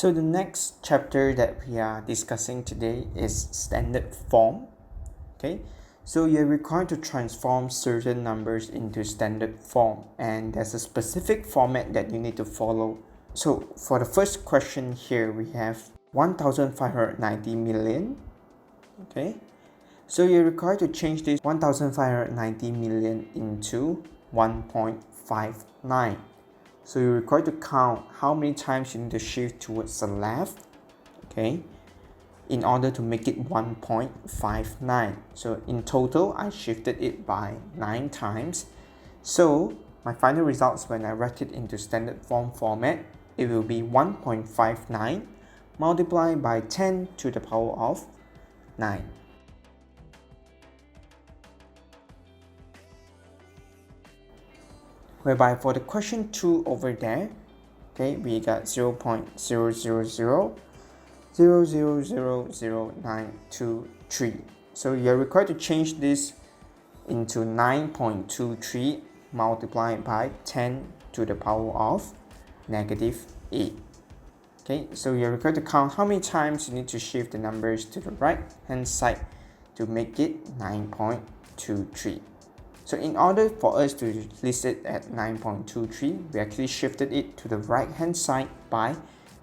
So the next chapter that we are discussing today is standard form. Okay, so you're required to transform certain numbers into standard form, and there's a specific format that you need to follow. So for the first question here, we have 1590 million. Okay, so you're required to change this 1590 million into 1.59. So you're required to count how many times you need to shift towards the left, okay, in order to make it 1.59. So in total, I shifted it by 9 times. So my final results, when I write it into standard form format, it will be 1.59 multiplied by 10 to the power of 9. Whereby for the question 2 over there, okay, we got 0.000000923. So you're required to change this into 9.23 multiplied by 10 to the power of negative 8. Okay, so you're required to count how many times you need to shift the numbers to the right hand side to make it 9.23. So in order for us to list it at 9.23, we actually shifted it to the right hand side by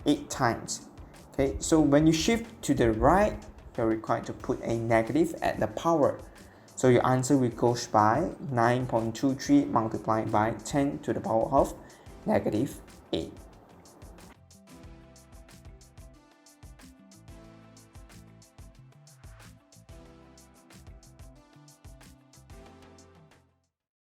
8 times. Okay, so when you shift to the right, you're required to put a negative at the power. So your answer will go by 9.23 multiplied by 10 to the power of negative 8.